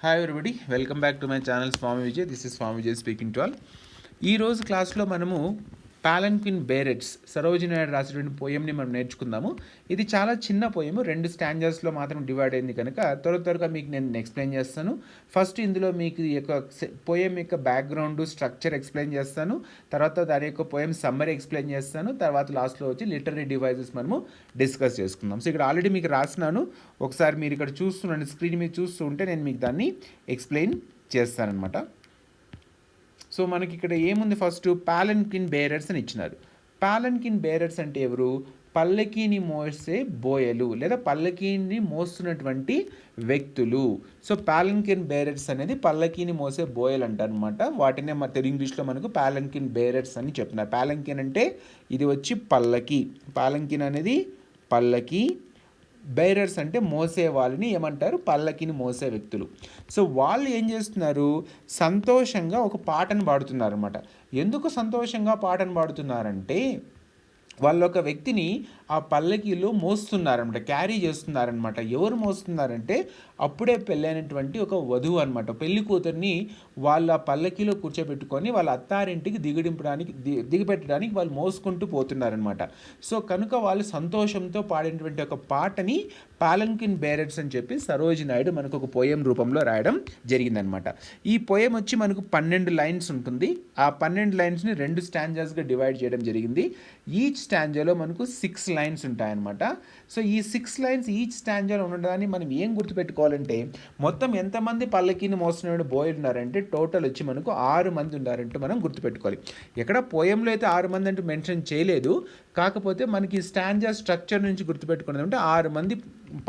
Hi everybody, welcome back to my channel Swami Vijay. This is Swami Vijay speaking to all. ఈరోజు క్లాస్లో మనము పాలన్క్విన్ బేరెట్స్ సరోజిని నాయుడు రాసినటువంటి పోయంని మనం నేర్చుకుందాము. ఇది చాలా చిన్న పోయము, 2 స్టాంజర్స్లో మాత్రం డివైడ్ అయింది కనుక త్వరగా మీకు నేను ఎక్స్ప్లెయిన్ చేస్తాను. ఫస్ట్ ఇందులో మీకు ఈ యొక్క పోయం యొక్క బ్యాక్గ్రౌండ్ స్ట్రక్చర్ ఎక్స్ప్లెయిన్ చేస్తాను, తర్వాత దాని యొక్క పోయం సమ్మరీ ఎక్స్ప్లెయిన్ చేస్తాను, తర్వాత లాస్ట్లో వచ్చి లిటరరీ డివైజెస్ మనము డిస్కస్ చేసుకుందాం. సో ఇక్కడ ఆల్రెడీ మీకు రాసినాను, ఒకసారి మీరు ఇక్కడ చూస్తున్నాను, స్క్రీన్ మీద చూస్తూ ఉంటే నేను మీకు దాన్ని ఎక్స్ప్లెయిన్ చేస్తానన్నమాట. సో మనకి ఇక్కడ ఏముంది, ఫస్ట్ పాలన్క్విన్ బేరర్స్ అని ఇచ్చినారు. పాలన్క్విన్ బేరర్స్ అంటే ఎవరు? పల్లకీని మోసే బోయలు లేదా పల్లకీని మోస్తున్నటువంటి వ్యక్తులు. సో పాలన్క్విన్ బేరర్స్ అనేది పల్లకీని మోసే బోయలు అంటారు అనమాట. వాటినే తెలుగు ఇంగ్లీష్లో మనకు పాలన్క్విన్ బేరర్స్ అని చెప్తున్నారు. పాలన్క్విన్ అంటే ఇది వచ్చి పల్లకి, పాలన్క్విన్ అనేది పల్లకి, బైరర్స్ అంటే మోసే వాళ్ళని ఏమంటారు? పల్లకిని మోసే వ్యక్తులు. సో వాళ్ళు ఏం చేస్తున్నారు? సంతోషంగా ఒక పాటను పాడుతున్నారు అనమాట. ఎందుకు సంతోషంగా పాటను పాడుతున్నారంటే వాళ్ళు ఒక వ్యక్తిని ఆ పల్లకీలో మోస్తున్నారనమాట, క్యారీ చేస్తున్నారనమాట. ఎవరు మోస్తున్నారంటే అప్పుడే పెళ్ళైనటువంటి ఒక వధువు అనమాట. పెళ్లి కూతుర్ని వాళ్ళ పల్లకీలో కూర్చోబెట్టుకొని వాళ్ళ అత్తారింటికి దిగబెట్టడానికి వాళ్ళు మోసుకుంటూ పోతున్నారనమాట. సో కనుక వాళ్ళు సంతోషంతో పాడినటువంటి ఒక పాటని పాలన్క్విన్ బేరర్స్ అని చెప్పి సరోజిని నాయుడు మనకు ఒక పోయం రూపంలో రాయడం జరిగిందనమాట. ఈ పోయం వచ్చి మనకు 12 లైన్స్ ఉంటుంది. ఆ 12 లైన్స్ని 2 స్టాంజాస్గా డివైడ్ చేయడం జరిగింది. ఈచ్ స్టాంజాలో మనకు 6 లైన్స్ ఉంటాయన్నమాట. సో ఈ 6 లైన్స్ ఈచ్ స్టాంజాలో ఉండడాన్ని మనం ఏం గుర్తుపెట్టుకోవాలంటే, మొత్తం ఎంతమంది పల్లకీని మోస్తున్న బోయలు ఉన్నారంటే టోటల్ వచ్చి మనకు 6 మంది ఉన్నారంటూ మనం గుర్తుపెట్టుకోవాలి. ఎక్కడ పోయంలో అయితే 6 మంది అంటూ మెన్షన్ చేయలేదు, కాకపోతే మనకి స్టాంజా స్ట్రక్చర్ నుంచి గుర్తుపెట్టుకున్నది అంటే 6 మంది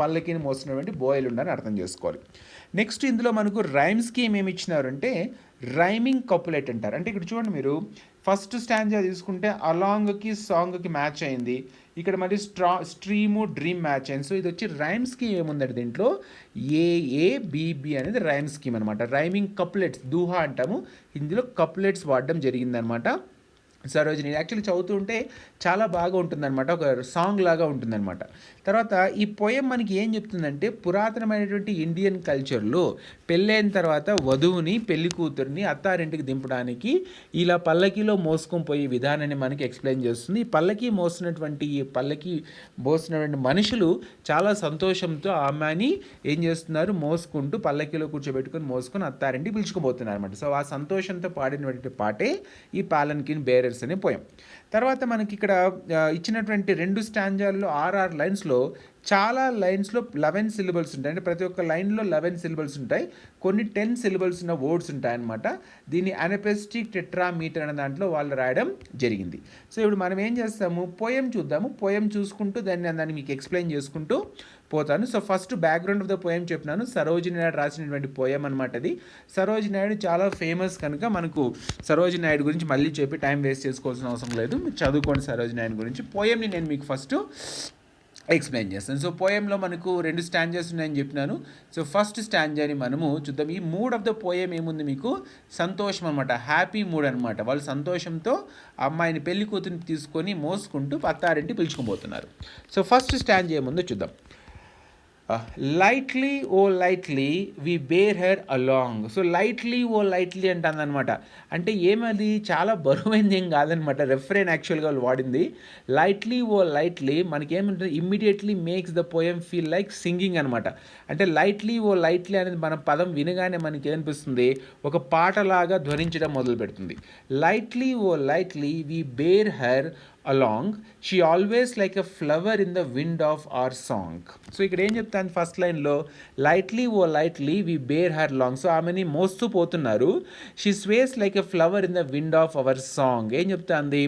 పల్లకీని మోస్తున్నటువంటి బోయలు ఉన్నారని అర్థం చేసుకోవాలి. నెక్స్ట్ ఇందులో మనకు రైమ్ స్కీమ్ ఏమి ఇచ్చినారంటే రైమింగ్ కపులెట్ అంటారు. అంటే ఇక్కడ చూడండి, మీరు ఫస్ట్ స్టాంజా తీసుకుంటే అలాంగ్కి సాంగ్కి మ్యాచ్ అయింది, ఇక్కడ మరి స్ట్రీము డ్రీమ్ మ్యాచ్ అయింది. సో ఇది వచ్చి రైమ్ స్కీమ్ ఏముందంటే దీంట్లో ఏఏబిబి అనేది రైమ్ స్కీమ్ అనమాట. రైమింగ్ కపులెట్స్, దూహా అంటాము, ఇందులో కపులెట్స్ వాడడం జరిగిందనమాట. సరోజిని యాక్చువల్లీ చదువుతూ ఉంటే చాలా బాగా ఉంటుందన్నమాట, ఒక సాంగ్ లాగా ఉంటుందన్నమాట. తర్వాత ఈ పోయం మనకి ఏం చెప్తుందంటే, పురాతనమైనటువంటి ఇండియన్ కల్చర్లో పెళ్ళైన తర్వాత వధువుని, పెళ్లి కూతురిని అత్తారింటికి దింపడానికి ఇలా పల్లకీలో మోసుకొని పోయే విధానాన్ని మనకి ఎక్స్ప్లెయిన్ చేస్తుంది. ఈ పల్లకీ మోస్తున్నటువంటి మనుషులు చాలా సంతోషంతో ఆ అమ్మాయిని ఏం చేస్తున్నారు? మోసుకుంటూ పల్లకీలో కూర్చోబెట్టుకొని మోసుకొని అత్తారింటికి పిలుచుకుపోతున్నారు అనమాట. సో ఆ సంతోషంతో పాడినటువంటి పాటే ఈ పాలన్క్విన్ బేరర్స్ అనే పోయం. తర్వాత మనకి ఇక్కడ ఇచ్చినటువంటి 2 స్టాంజాల్లో 6 లైన్స్లో చాలా లైన్స్లో 11 సిలబుల్స్ ఉంటాయి. అంటే ప్రతి ఒక్క లైన్లో 11 సిలబుల్స్ ఉంటాయి. కొన్ని 10 సిలబుల్స్ ఉన్న వర్డ్స్ ఉంటాయన్నమాట. దీన్ని అనపెస్టిక్ టెట్రామీటర్ అనే దాంట్లో వాళ్ళు రాయడం జరిగింది. సో ఇప్పుడు మనం ఏం చేస్తాము, పోయం చూద్దాము. పోయం చూసుకుంటూ దాన్ని మీకు ఎక్స్ప్లెయిన్ చేసుకుంటూ పోతాను. So first background of the poem చెప్పినాను. సరోజిని నాయుడు రాసినటువంటి పోయం అనమాట అది. సరోజిని నాయుడు చాలా ఫేమస్ కనుక మనకు సరోజిని నాయుడు గురించి మళ్ళీ చెప్పి టైం వేస్ట్ చేసుకోవాల్సిన అవసరం లేదు. మీరు చదువుకోండి సరోజిని నాయుడు గురించి. పోయంని నేను మీకు ఫస్ట్ ఎక్స్ప్లెయిన్ చేస్తాను. సో పోయంలో మనకు 2 స్టాంజర్స్ ఉన్నాయని చెప్పినాను. సో ఫస్ట్ స్టాంజాని మనము చూద్దాం. ఈ మూడ్ ఆఫ్ ద పోయం ఏముంది, మీకు సంతోషం అనమాట, హ్యాపీ మూడ్ అనమాట. వాళ్ళు సంతోషంతో అమ్మాయిని, పెళ్లి కూతురిని తీసుకొని మోసుకుంటూ అత్తారింటి పిలుచుకోబోతున్నారు. సో ఫస్ట్ స్టాంజ్ ఏముందో చూద్దాం. Lightly oh lightly we bear her along. So lightly oh lightly అంటుందన్నమాట. అంటే ఏమది, చాలా బరువైంది ఏం కాదనమాట. రెఫరెన్ యాక్చువల్గా వాళ్ళు వాడింది. లైట్లీ ఓ లైట్లీ మనకేమంటుంది, immediately makes the poem feel like singing అనమాట. అంటే లైట్లీ ఓ లైట్లీ అనేది మన పదం వినగానే మనకి ఏమనిపిస్తుంది, ఒక పాటలాగా ధ్వనించడం మొదలు పెడుతుంది. Lightly oh lightly we bear her along, she always like a flower in the wind of our song. So ఇక్కడ ఏం చెప్తాను, ఫస్ట్ లైన్లో lightly oh lightly we bear her long. So ఆమెని మోస్తూ పోతున్నారు. She sways like a flower in the wind of our song. ఏం చెప్తాంది,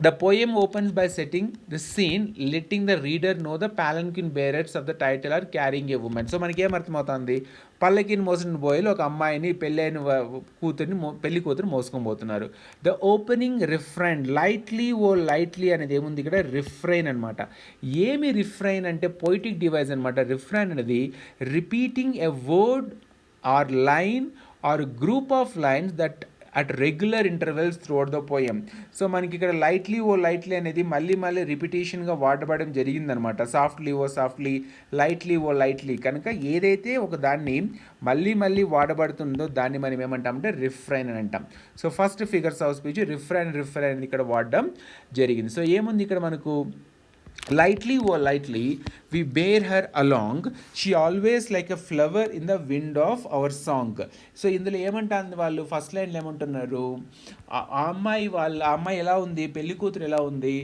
the poem opens by setting the scene, letting the reader know the palanquin bearers of the title are carrying a woman. So మనకి ఏమర్థమవుతుంది, పల్లకిని మోసిన బోయలు ఒక అమ్మాయిని, పెళ్లి కూతురు మోసుకొని పోతున్నారు. The opening refrain, lightly oh lightly అనేది ఏముంది ఇక్కడ, రిఫ్రైన్ అనమాట. ఏమి రిఫ్రైన్ అంటే పొయిటిక్ డివైస్ అనమాట. రిఫ్రైన్ అనేది repeating a word or line or group of lines that at regular intervals throughout the poem. So మనకి ఇక్కడ లైట్లీ ఓ లైట్లీ అనేది మళ్ళీ మళ్ళీ రిపిటేషన్గా వాడబడడం జరిగిందనమాట. సాఫ్ట్లీ ఓ సాఫ్ట్లీ, లైట్లీ ఓ లైట్లీ. కనుక ఏదైతే ఒక దాన్ని మళ్ళీ మళ్ళీ వాడబడుతుందో దాన్ని మనం ఏమంటామంటే రిఫ్రైన్ అని అంటాం. So first figures of speech refrain అనేది ఇక్కడ వాడడం జరిగింది. సో ఏముంది ఇక్కడ మనకు, lightly or lightly we bear her along, she always like a flower in the wind of our song. So ఇందులో ఏమంటుంది వాళ్ళు, ఫస్ట్ లైన్లో ఏమంటున్నారు, ఆ అమ్మాయి ఎలా ఉంది, పెళ్లి కూతురు ఎలా ఉంది,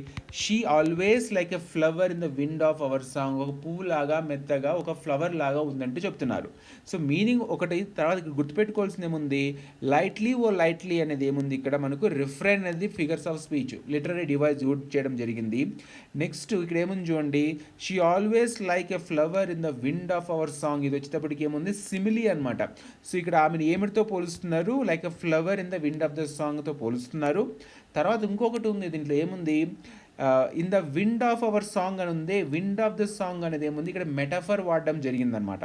she always like a flower in the wind of our song, ఒక పువ్వు లాగా మెత్తగా ఒక ఫ్లవర్ లాగా ఉందంటే చెప్తున్నారు. సో మీనింగ్ ఒకటి. తర్వాత గుర్తుపెట్టుకోవాల్సింది ఏముంది, లైట్లీ ఓ లైట్లీ అనేది ఏముంది ఇక్కడ మనకు, రిఫ్రైన్ అనేది figures of speech literary device use చేయడం జరిగింది. నెక్స్ట్ ఇక్కడ ఏముంది చూడండి, she always like a flower in the wind of our song. ఇది వచ్చేటప్పటికి ఏముంది, సిమిలీ అనమాట. సో ఇక్కడ ఆమెను ఏమిటితో పోలుస్తున్నారు, like a flower in the wind of the సాంగ్తో పోలుస్తున్నారు. తర్వాత ఇంకొకటి ఉంది దీంట్లో ఏముంది, in the wind of our song అని ఉంది. విండ్ ఆఫ్ ద సాంగ్ అనేది ఏముంది ఇక్కడ మెటఫర్ వాడడం జరిగిందనమాట.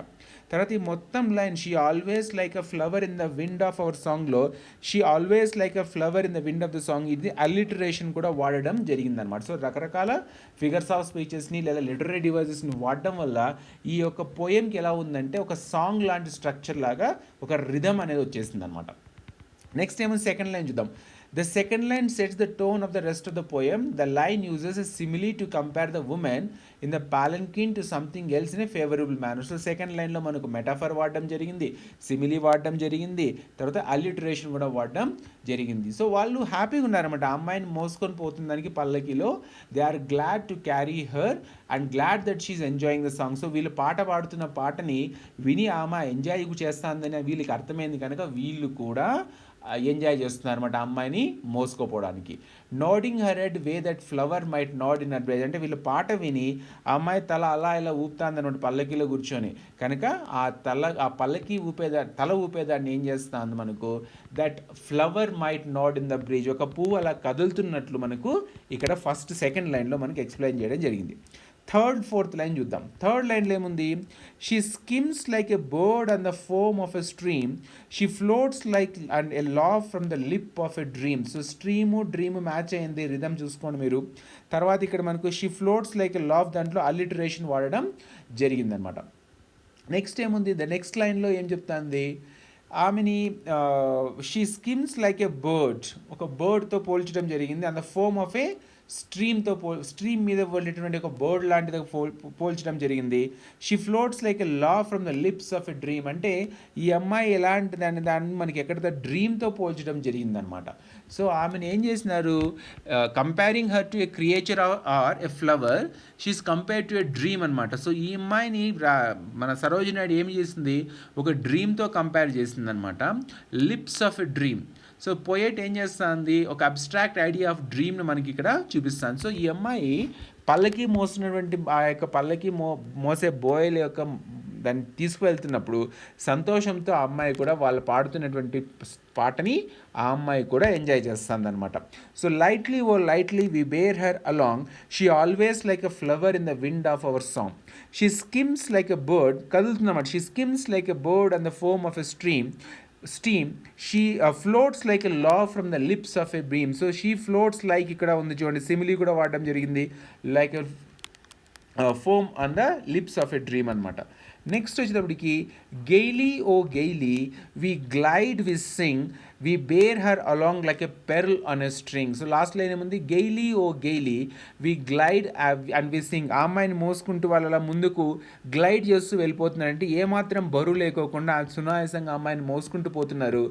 తర్వాత ఈ మొత్తం line, she always like a flower in the wind of our సాంగ్లో she always like a flower in the wind of the song, ఇది అల్లిటరేషన్ కూడా వాడడం జరిగిందనమాట. సో రకరకాల ఫిగర్స్ ఆఫ్ స్పీచెస్ని లేదా లిటరరీ డివైజెస్ని వాడడం వల్ల ఈ యొక్క పోయంకి ఎలా ఉందంటే ఒక సాంగ్ లాంటి స్ట్రక్చర్ లాగా ఒక రిథమ్ అనేది వచ్చేసింది అనమాట. నెక్స్ట్ ఏమో సెకండ్ లైన్ చూద్దాం. The second line sets the tone of the rest of the poem. The line uses a simile to compare the woman in the palanquin to something else in a favorable manner. So second line లో మనకు metaphor వాడడం జరిగింది, simile వాడడం జరిగింది, తర్వాత అల్లిటరేషన్ కూడా వాడడం జరిగింది. సో వాళ్ళు హ్యాపీగా ఉన్నారన్నమాట, ఆ అమ్మాయిని మోసుకొని పోతున్న దానికి పల్లకిలో. They are glad to carry her and glad that she's enjoying the song. So వీళ్ళు పాట పాడుతున్న పాటని విని ఆమె ఎంజాయ్ చేస్తుందని వీళ్ళకి అర్థమైంది కనుక వీళ్ళు కూడా ఎంజాయ్ చేస్తున్నారు అనమాట ఆ అమ్మాయిని మోసుకోపోవడానికి. Nodding her head way that flower might nod in her breeze, అంటే వీళ్ళు పాట విని ఆ అమ్మాయి తల అలా ఇలా ఊపుతుంది అనమాట పల్లకీలో కూర్చొని. కనుక ఆ పల్లకి తల ఊపేదాన్ని ఏం చేస్తుంది మనకు, that flower might nod in the bridge, ఒక పువ్వు అలా కదులుతున్నట్లు మనకు ఇక్కడ సెకండ్ లైన్లో మనకు ఎక్స్ప్లెయిన్ చేయడం జరిగింది. థర్డ్ ఫోర్త్ లైన్ చూద్దాం. థర్డ్ లైన్లో ఏముంది, she skims like a bird on the foam of a stream, she floats like and a laugh from the lip of a dream. So stream dream match అయింది, rhythm చూసుకోండి మీరు. తర్వాత ఇక్కడ మనకు she floats like a laugh, దాంట్లో alliteration వాడడం జరిగిందనమాట. Next ఏముంది, ద నెక్స్ట్ లైన్లో ఏం చెప్తుంది, ఆమెని she skims like a bird, ఒక బర్డ్తో పోల్చడం జరిగింది. And the foam of A stream మీద వెళ్ళేటువంటి ఒక బర్డ్ లాంటిది పోల్చడం జరిగింది. She floats like a law from the lips of a dream, అంటే ఈ అమ్మాయి ఎలాంటిది అనే దాన్ని మనకి ఎక్కడ డ్రీమ్తో పోల్చడం జరిగిందనమాట. సో ఆమెను ఏం చేసినారు, comparing her to a creature or a flower, she's compared to a dream అనమాట. సో ఈ అమ్మాయిని మన సరోజిని నాయుడు ఏం చేసింది, ఒక డ్రీమ్తో కంపేర్ చేసింది అనమాట, lips of a dream. So poet ఏం చేస్తుంది, ఒక అబ్స్ట్రాక్ట్ ఐడియా ఆఫ్ డ్రీమ్ని మనకి ఇక్కడ చూపిస్తాను. సో ఈ అమ్మాయి పల్లకి మోసినటువంటి ఆ యొక్క పల్లకి మోసే బోయల యొక్క దాన్ని తీసుకువెళ్తున్నప్పుడు సంతోషంతో ఆ అమ్మాయి కూడా వాళ్ళు పాడుతున్నటువంటి పాటని ఆ అమ్మాయి కూడా ఎంజాయ్ చేస్తుంది అనమాట. So lightly oh lightly we bear her along, she always like a flower in the wind of our song, she skims like a bird, కదులుతుందన్నమాట, she skims like a bird and the foam of a stream, she floats like a law from the lips of a beam. So she floats like, ఇక్కడ ఉంది చూడండి, simile కూడా వాడడం జరిగింది, like foam on the lips of a dream అనమాట. Next వచ్చేటప్పటికి gaily o gaily we glide we sing we bear her along like a pearl on a string. So last line ఏముంది, gaily o gaily we glide and we sing, ఆ అమ్మాయిని మోసుకుంటూ వాళ్ళు అలా ముందుకు glide చేస్తూ వెళ్ళిపోతున్నారంటే ఏమాత్రం బరువు లేకోకుండా సునాయాసంగా అమ్మాయిని మోసుకుంటూ పోతున్నారు,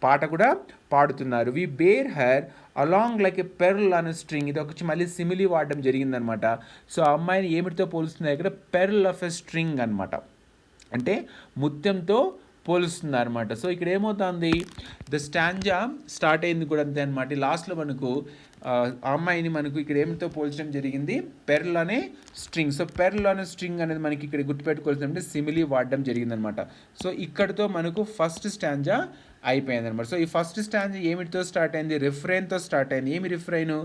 పాట కూడా పాడుతున్నారు. We bear her along like a pearl on a string, ఇది ఒక మళ్ళీ సిమిలీ వాడడం జరిగిందనమాట. సో ఆ అమ్మాయిని ఏమిటితో పోలుస్తున్నారు ఇక్కడ, పెర్ల్ ఆఫ్ ఎ స్ట్రింగ్ అనమాట, అంటే ముత్యంతో పోలుస్తున్నారు అనమాట. సో ఇక్కడ ఏమవుతుంది, ద స్టాంజా స్టార్ట్ అయింది కూడా అంతే అనమాట. లాస్ట్లో మనకు ఆ అమ్మాయిని మనకు ఇక్కడ ఏమితో పోల్చడం జరిగింది, పెర్ల్ అనే స్ట్రింగ్. సో పెర్ల్ అనే స్ట్రింగ్ అనేది మనకి ఇక్కడ గుర్తుపెట్టుకోవాల్సిందంటే సిమిలీ వాడడం జరిగిందనమాట. సో ఇక్కడితో మనకు ఫస్ట్ స్టాంజా అయిపోయింది అనమాట. సో ఈ ఫస్ట్ స్టాంజ్ ఏమిటితో స్టార్ట్ అయింది? రిఫ్రెయిన్తో స్టార్ట్ అయింది. ఏమి రిఫ్రెయిన్?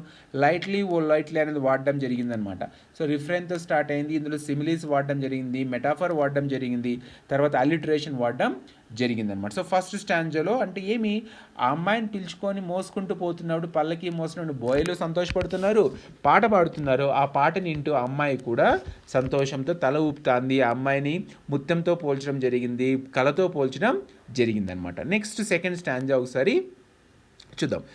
లైట్లీ ఓ లైట్లీ అనేది వాడడం జరిగిందనమాట. సో రిఫ్రెయిన్తో స్టార్ట్ అయింది. ఇందులో సిమిలీస్ వాడడం జరిగింది, మెటాఫర్ వాడడం జరిగింది, తర్వాత అలిటరేషన్ వాడడం జరిగిందనమాట. సో ఫస్ట్ స్టాంజలో అంటే ఏమి, ఆ అమ్మాయిని పిలుచుకొని మోసుకుంటూ పోతున్నప్పుడు పల్లకి మోసినప్పుడు బోయలు సంతోషపడుతున్నారు, పాట పాడుతున్నారు. ఆ పాటని వింటూ ఆ అమ్మాయి కూడా సంతోషంతో తల ఊపుతాంది. ఆ అమ్మాయిని ముత్యంతో పోల్చడం జరిగింది, కళతో పోల్చడం జరిగిందనమాట. నెక్స్ట్ సెకండ్ స్టాంజా ఒకసారి చూద్దాం.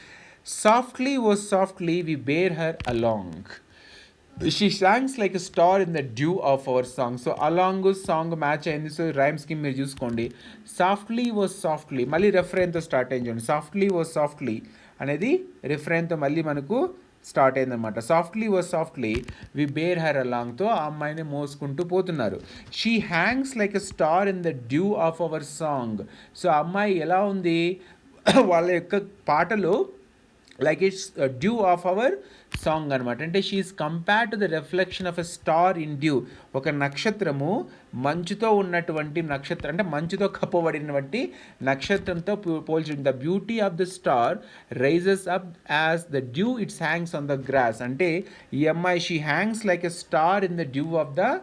Softly O softly we bear her along, she songs like a star in the dew of our song. So along song match అయింది. సో రైమ్ స్కీమ్ మీరు చూసుకోండి. సాఫ్ట్లీ వాజ్ సాఫ్ట్లీ, మళ్ళీ రెఫరెన్తో start అయింది చూడండి. Softly was softly అనేది రెఫరెన్తో మళ్ళీ మనకు start అయిందనమాట. Softly was softly we bear her అలాంగ్తో ఆ అమ్మాయిని మోసుకుంటూ పోతున్నారు. She hangs like a star in the dew of our song. So అమ్మాయి ఎలా ఉంది వాళ్ళ యొక్క పాటలో like its dew of our song అనమాట. అంటే she's compared to the reflection of a star in dew. ఒక నక్షత్రము మంచుతో ఉన్నటువంటి నక్షత్రం, అంటే మంచుతో కప్పబడినటువంటి నక్షత్రంతో పోల్చింది. The beauty of the star rises up as the due it's hangs on the grass. అంటే ఈ అమ్మాయి she hangs like a star in the dew of the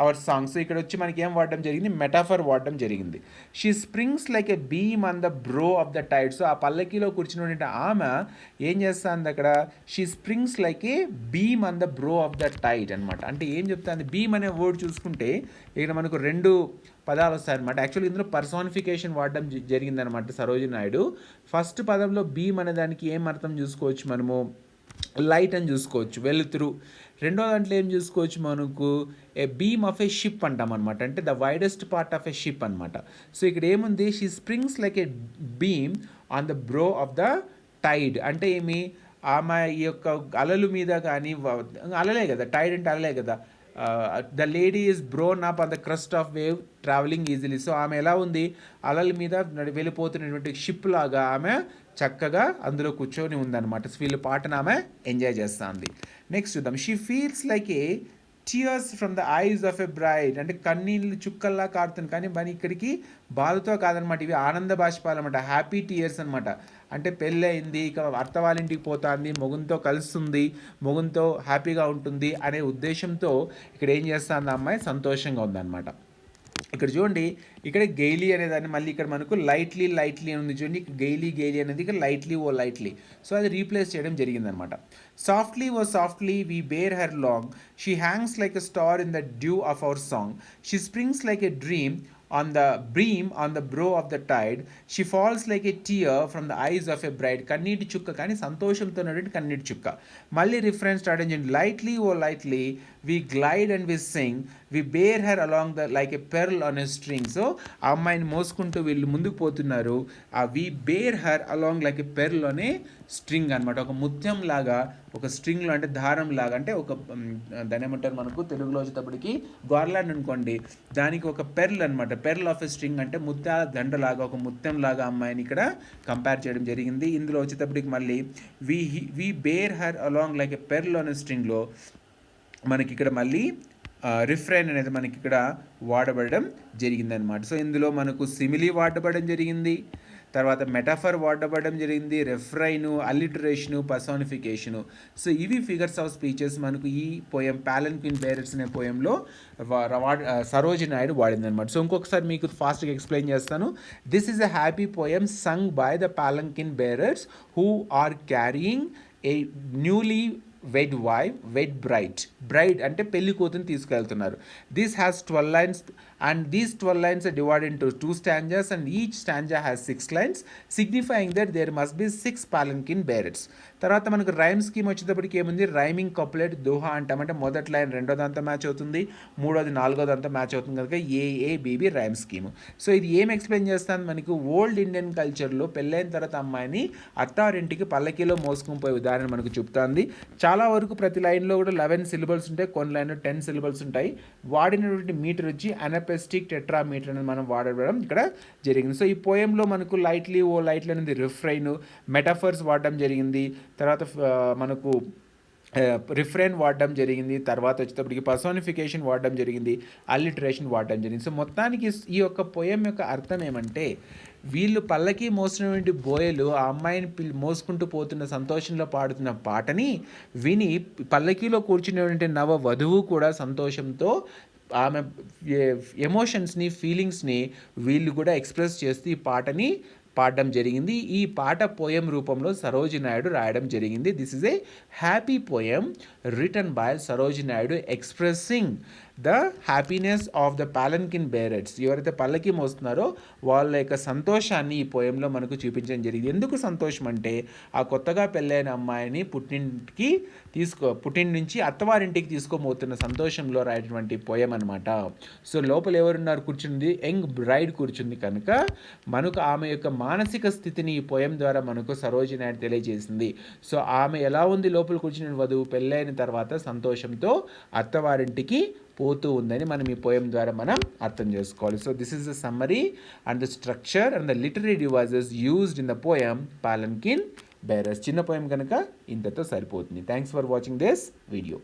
hour songs. ఇక్కడ వచ్చి మనకి ఏం వాడడం జరిగింది? మెటాఫర్ వాడడం జరిగింది. She springs like a beam on the brow of the tide. So ఆ పల్లకీలో కూర్చుని ఆమె ఏం చేస్తుంది అక్కడ? She springs like a beam on the brow of the tide అనమాట. అంటే ఏం చెప్తుంది? బీమ్ అనే వర్డ్ చూసుకుంటే ఇక్కడ మనకు రెండు పదాలు వస్తాయన్నమాట. యాక్చువల్లీ ఇందులో పర్సానిఫికేషన్ వాడడం జరిగిందనమాట సరోజిని నాయుడు. ఫస్ట్ పదంలో బీమ్ అనే దానికి ఏం అర్థం చూసుకోవచ్చు మనము? లైట్ అని చూసుకోవచ్చు, వెలుతురు. రెండో దాంట్లో ఏం చూసుకోవచ్చు మనకు? A beam of a ship అంటాం అనమాట. అంటే the widest part of a ship అనమాట. సో ఇక్కడ ఏముంది? She springs like a beam on the brow of the tide. అంటే ఏమి? ఆమె ఈ యొక్క అలల మీద కానీ, అలలే కదా, టైడ్ అంటే అలలే కదా. The lady is borne up on the crust of wave travelling easily. So ఆమె ఎలా ఉంది? అలల మీద వెళ్ళిపోతున్నటువంటి షిప్ లాగా ఆమె చక్కగా అందులో కూర్చొని ఉందన్నమాట. వీళ్ళు పాటను ఆమె ఎంజాయ్ చేస్తుంది. నెక్స్ట్ చూద్దాం. She feels like A tears from the eyes of a braid. అంటే కన్నీళ్ళు చుక్కల్లా కారుతుంది, కానీ మరి ఇక్కడికి బాధతో కాదనమాట, ఇవి ఆనంద బాష్పాలు అనమాట, హ్యాపీ టీయర్స్ అనమాట. అంటే పెళ్ళి అయింది, ఇక అత్త వాళ్ళ ఇంటికి పోతుంది, మొగుంతో కలుస్తుంది, మొగుంతో హ్యాపీగా ఉంటుంది అనే ఉద్దేశంతో ఇక్కడ ఏం చేస్తుంది అమ్మాయి? సంతోషంగా ఉందన్నమాట. ఇక్కడ చూడండి, ఇక్కడ గెయిలీ అనేదాన్ని మళ్ళీ ఇక్కడ మనకు లైట్లీ లైట్లీ అని ఉంది చూడండి. గెయిలీ గెయిలీ అనేది ఇక్కడ లైట్లీ ఓ లైట్లీ. సో అది రీప్లేస్ చేయడం జరిగిందనమాట. Softly O softly we bear her long, she hangs like a star in the dew of our song, she springs like a dream on the bream on the brow of the tide, she falls like a tear from the eyes of a bride. కన్నీటి చుక్క, కానీ సంతోషంతో ఉన్నటువంటి కన్నీటి చుక్క. మళ్ళీ reference start అయ్యింది. Lightly oh lightly we glide and we sing, we bear her along the like a pearl on a string. So ఆ అమ్మాయిని మోసుకుంటూ వీళ్ళు ముందుకు పోతున్నారు. ఆ we bear her along like a pearl అనే స్ట్రింగ్ అనమాట. ఒక ముత్యం లాగా, ఒక స్ట్రింగ్లో అంటే దారం లాగా, అంటే ఒక దాని ఏమంటారు మనకు తెలుగులో వచ్చేటప్పటికి గార్లాండ్ అనుకోండి, దానికి ఒక పెర్ల్ అనమాట. పెర్ల్ ఆఫ్ ఎ స్ట్రింగ్ అంటే ముత్యాల దండలాగా, ఒక ముత్యం లాగా అమ్మాయిని ఇక్కడ కంపేర్ చేయడం జరిగింది. ఇందులో వచ్చేటప్పటికి మళ్ళీ we bear her along like a pearl అనే స్ట్రింగ్లో మనకి ఇక్కడ మళ్ళీ రిఫ్రెయిన్ అనేది మనకి ఇక్కడ వాడబడడం జరిగిందనమాట. సో ఇందులో మనకు సిమిలీ వాడబడడం జరిగింది, తర్వాత మెటాఫర్ వాడబడడం జరిగింది, రెఫ్రైను, అలిటరేషను, పర్సానిఫికేషను. సో ఇవి ఫిగర్స్ ఆఫ్ స్పీచెస్ మనకు ఈ పోయం పాలన్క్విన్ బేరర్స్ అనే పోయంలో సరోజిని నాయుడు వాడిందనమాట. సో ఇంకొకసారి మీకు ఫాస్ట్గా ఎక్స్ప్లెయిన్ చేస్తాను. This is a happy poem sung by the palanquin bearers who are carrying a newly wed wife, wed bride అంటే పెళ్లి కూతుని తీసుకెళ్తున్నారు. This has 12 lines and these 12 lines are divided into 2 stanzas and each stanza has 6 lines signifying that there must be 6 palanquin bearers. తర్వాత మనకు rhyme scheme వచ్చేటప్పటికి ఏముంది? Rhyming కపులెట్ Doha అంటామంటే మొదటి line రెండో దాంతో మ్యాచ్ అవుతుంది, మూడోది నాలుగో దాంతో మ్యాచ్ అవుతుంది కనుక ఏఏబిబి రైమ్ స్కీమ్. సో ఇది ఏం ఎక్స్ప్లెయిన్ చేస్తాను? మనకు ఓల్డ్ ఇండియన్ కల్చర్లో పెళ్ళైన తర్వాత అమ్మాయిని అత్తారింటికి పల్లకీలో మోసుకుని పోయే ఉదాహరణ మనకు చెప్తుంది. చాలా వరకు ప్రతి లైన్లో కూడా 11 syllables ఉంటాయి, కొన్ని లైన్లో 10 syllables ఉంటాయి. వాడినటువంటి మీటర్ వచ్చి అనపెస్టిక్ టెట్రామీటర్ అనేది మనం వాడడం ఇక్కడ జరిగింది. సో ఈ పోయంలో మనకు లైట్లీ ఓ లైట్లీ అనేది రిఫ్రైన్, మెటాఫర్స్ వాడడం జరిగింది. తర్వాత మనకు రిఫ్రెన్ వాడడం జరిగింది, తర్వాత వచ్చేటప్పటికి పర్సోనిఫికేషన్ వాడడం జరిగింది, అల్లిటరేషన్ వాడడం జరిగింది. సో మొత్తానికి ఈ యొక్క పోయం యొక్క అర్థం ఏమంటే, వీళ్ళు పల్లకి మోసినటువంటి బోయలు ఆ అమ్మాయిని మోసుకుంటూ పోతున్న సంతోషంలో పాడుతున్న పాటని విని పల్లకీలో కూర్చునేటువంటి నవ వధువు కూడా సంతోషంతో ఆమె ఎమోషన్స్ని, ఫీలింగ్స్ని వీళ్ళు కూడా ఎక్స్ప్రెస్ చేస్తూ ఈ పాటని పాడడం జరిగింది. ఈ పాట పోయం రూపంలో సరోజి నాయుడు రాయడం జరిగింది. This is a happy poem written by Sarojini Naidu expressing the happiness of the palanquin bearers. ఎవరైతే పల్లకి మోస్తున్నారో వాళ్ళ యొక్క సంతోషాన్ని ఈ పోయంలో మనకు చూపించడం జరిగింది. ఎందుకు సంతోషం అంటే, ఆ కొత్తగా పెళ్ళైన అమ్మాయిని పుట్టింటి నుంచి అత్తవారింటికి తీసుకోబోతున్న సంతోషంలో రాయటువంటి పోయం అనమాట. సో లోపల ఎవరున్నారు కూర్చుంది? యంగ్ బ్రైడ్ కూర్చుంది కనుక మనకు ఆమె యొక్క మానసిక స్థితిని ఈ పోయం ద్వారా మనకు సరోజి నాయుడు తెలియజేసింది. సో ఆమె ఎలా ఉంది లోపల కూర్చున్న వధువు పెళ్ళైన తర్వాత సంతోషంతో అత్తవారింటికి పోతూ ఉందని మనం ఈ పోయం ద్వారా మనం అర్థం చేసుకోవాలి. So this is the summary and the structure and the literary devices used in the poem palanquin bearers. చిన్న పోయం కనుక ఇంతతో సరిపోతుంది. Thanks for watching this video.